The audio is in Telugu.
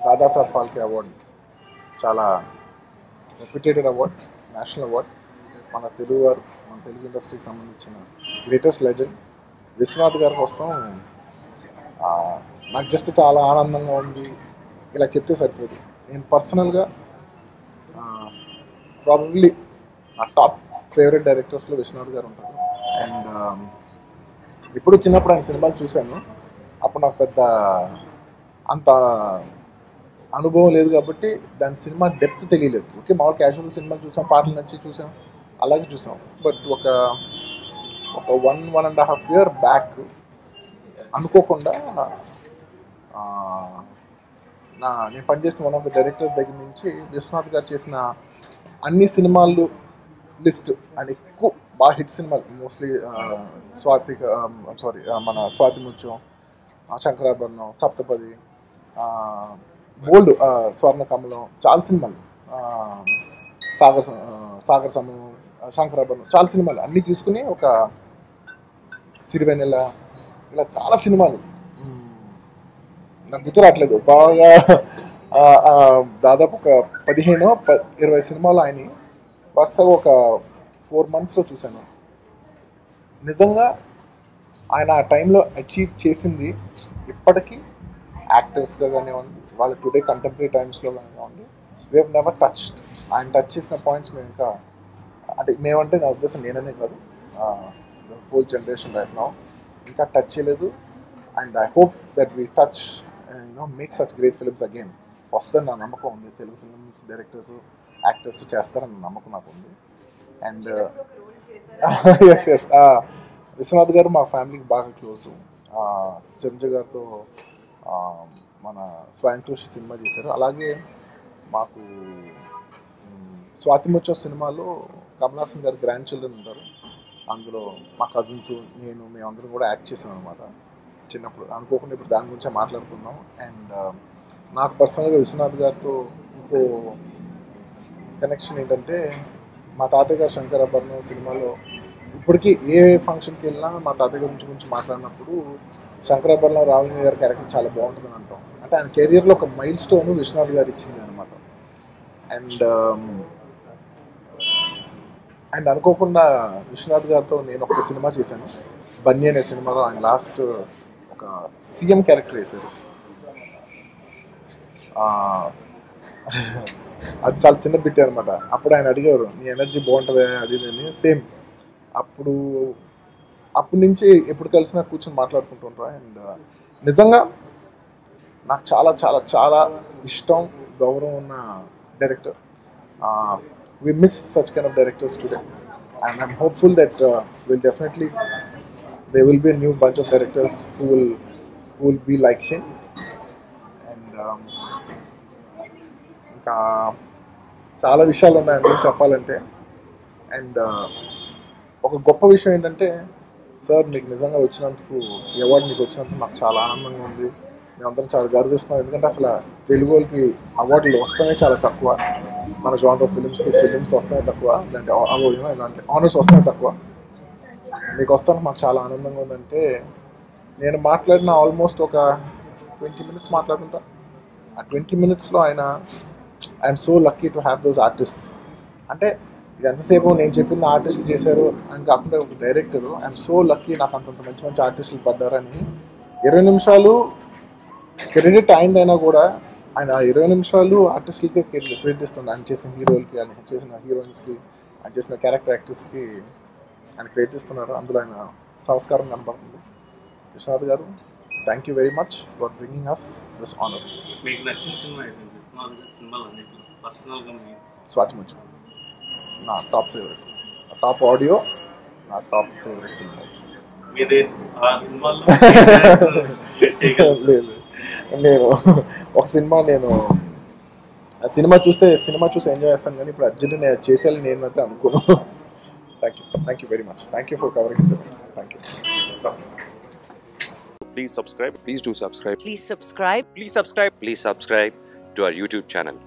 దాదాసాహెబ్ ఫాల్కే అవార్డు చాలా రెప్యుటేటెడ్ అవార్డ్, నేషనల్ అవార్డ్. మన తెలుగు ఇండస్ట్రీకి సంబంధించిన గ్రేటెస్ట్ లెజెండ్ విశ్వనాథ్ గారి కోసం నాకు జస్ట్ చాలా ఆనందంగా ఉంది. ఇలా చెప్తే సరిపోదు. నేను పర్సనల్గా ప్రాబబ్లీ నా టాప్ ఫేవరెట్ డైరెక్టర్స్లో విశ్వనాథ్ గారు ఉంటారు. అండ్ ఇప్పుడు చిన్నప్పుడు ఆయన సినిమాలు చూశాను. అప్పుడు నాకు పెద్ద అంత అనుభవం లేదు కాబట్టి దాని సినిమా డెప్త్ తెలియలేదు. ఓకే, మామూలు క్యాజువల్ సినిమాలు చూసాం, పాటలు నచ్చి చూసాం, అలాగే చూసాం. బట్ ఒక 1.5 year బ్యాక్ అనుకోకుండా నేను పనిచేసిన వన్ ఆఫ్ ద డైరెక్టర్స్ దగ్గర నుంచి విశ్వనాథ్ గారు చేసిన అన్ని సినిమాలు లిస్ట్ అండ్ ఎక్కువ బాగా హిట్ సినిమాలు, మోస్ట్లీ మన స్వాతి ముత్యం, శంకరాభరణం, సప్తపది, బోల్డ్, స్వర్ణ కమలం, చాలా సినిమాలు, సాగర్ సమూహం, శంకరాభరణం, చాలా సినిమాలు అన్నీ తీసుకుని ఒక సిరివెన్నెల, ఇలా చాలా సినిమాలు నాకు గుర్తు రావట్లేదు బాగా, దాదాపు ఒక 15-20 సినిమాలు ఆయన వరుసగా ఒక 4 monthsలో చూశాను. నిజంగా ఆయన ఆ టైంలో అచీవ్ చేసింది ఇప్పటికీ యాక్టర్స్గా కానివ్వండి, వాళ్ళ టుడే కంటెంపరీ టైమ్స్లో కానివ్వండి, వీ హ్యావ్ నెవర్ టచ్డ్. ఆయన టచ్ చేసిన పాయింట్స్ మేము ఇంకా, అంటే మేమంటే నా ఉద్దేశం నేననే కాదు, హోల్ జనరేషన్ రైట్ నౌ ఇంకా టచ్ చేయలేదు. And I hope that we touch make such great films again. వస్తుందని నా నమ్మకం ఉంది. తెలుగు ఫిల్మ్స్ డైరెక్టర్స్, యాక్టర్స్ చేస్తారని నమ్మకం నాకు ఉంది. అండ్ ఎస్ విశ్వనాథ్ గారు మా ఫ్యామిలీకి బాగా క్లోజ్. చిరంజీవి గారితో మన స్వయం కృషి సినిమా చేశారు. అలాగే మాకు స్వాతిముత్యం సినిమాలో కమల్ హాసన్ గారు గ్రాండ్ చిల్డ్రన్ ఉంటారు. అందులో మా కజిన్స్, మేమందరం కూడా యాక్ట్ చేసాం అనమాట చిన్నప్పుడు. అనుకోకుండా ఇప్పుడు దాని గురించే మాట్లాడుతున్నాం. అండ్ నాకు పర్సనల్గా విశ్వనాథ్ గారితో ఇంకో కనెక్షన్ ఏంటంటే, మా తాతయ్య గారు శంకరాభరణం సినిమాలో ఇప్పటికీ ఏ ఫంక్షన్కి వెళ్ళినా మా తాతయ్య గురించి మాట్లాడినప్పుడు శంకరాభరణం రాఘవేంద్ర గారి క్యారెక్టర్ చాలా బాగుంటుందని అంటాం. అంటే ఆయన కెరియర్లో ఒక మైల్ స్టోన్ విశ్వనాథ్ గారు ఇచ్చింది అనమాట. అండ్ అనుకోకుండా విశ్వనాథ్ గారితో నేను ఒక సినిమా చేశాను, బన్నీ అనే సినిమాలో. ఆయన లాస్ట్ ఒక సీఎం క్యారెక్టర్ వేశారు. అది చాలా చిన్న బిట్ అనమాట. అప్పుడు ఆయన అడిగారు, నీ ఎనర్జీ బాగుంటుంది అది అని. సేమ్ అప్పటి నుంచి ఎప్పుడు కలిసినా కూర్చొని మాట్లాడుకుంటుంటారు. అండ్ నిజంగా నాకు చాలా చాలా చాలా ఇష్టం, గౌరవం ఉన్న director. We miss such kind of directors today, and I'm hopeful that there will be a new bunch of directors who will be like him. And ఇంకా చాలా విషయాలు ఉన్నాయండి చెప్పాలంటే. అండ్ ఒక గొప్ప విషయం ఏంటంటే, సార్ మీకు నిజంగా వచ్చినందుకు, ఈ అవార్డు మీకు వచ్చినందుకు నాకు చాలా ఆనందంగా ఉంది. మేమందరం చాలా గర్విస్తున్నాం. ఎందుకంటే అసలు తెలుగు వాళ్ళకి అవార్డులు వస్తానే చాలా తక్కువ. మన జానర్ ఫిలిమ్స్ వస్తానే తక్కువ, ఇలాంటి ఆనర్స్ వస్తానే తక్కువ. మీకు వస్తాను మాకు చాలా ఆనందంగా ఉందంటే, నేను మాట్లాడిన ఆల్మోస్ట్ ఒక 20 minutes మాట్లాడుకుంటా. ఆ 20 minutesలో I'm so lucky to have those artists. అంటే ఇది ఎంతసేపు నేను చెప్పింది ఆర్టిస్టులు చేశారు అని కాకుండా, ఒక డైరెక్టరు ఐఎమ్ సో లక్కీ నాకు అంతంత మంచి మంచి ఆర్టిస్టులు పడ్డారని. 20 నిమిషాలు క్రెడిట్ అయిందైనా కూడా ఆయన 20 నిమిషాలు ఆర్టిస్టులకి క్రెడిట్ ఇస్తున్నాడు. ఆయన చేసిన హీరోలకి, ఆయన చేసిన హీరోయిన్స్కి, ఆయన చేసిన క్యారెక్టర్ యాక్టర్స్కి ఆయన క్రెడిట్ ఇస్తున్నారు. అందులో ఆయన సంస్కారం కనపడుతుంది. విశ్వనాథ్ గారు, thank you very much for bringing us this honour. Swathimuthyam నా టాప్ ఫేవరెట్, టాప్ ఆడియో, నా టాప్ ఫేవరెట్ ఫిల్మ్. లేదు, నేను ఒక సినిమా చూసి ఎంజాయ్ చేస్తాను, కానీ ఇప్పుడు అర్జెంట్ నేను చేసేయాలని నేను అయితే అనుకోను. Thank you very much. Thank you for covering this event. Thank you. Please subscribe. Please do subscribe. Please subscribe. Please subscribe. Please subscribe to our YouTube channel.